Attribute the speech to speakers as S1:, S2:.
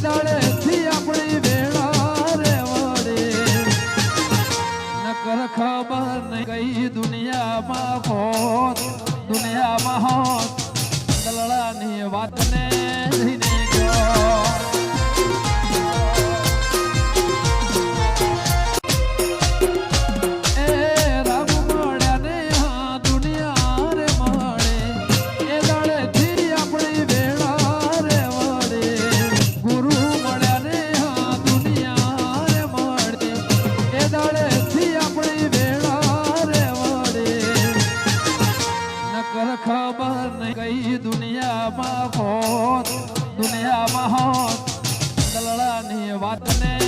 S1: દાડેથી આપણી વેળા રે વડે નકર ખબર નહીં કઈ દુનિયામાં હોત દુનિયામાં હોત દલડાની વાતને લઈને ગયો ખબર નહીં કઈ દુનિયામાં હોત દુનિયામાં હોત દલડાની વાતને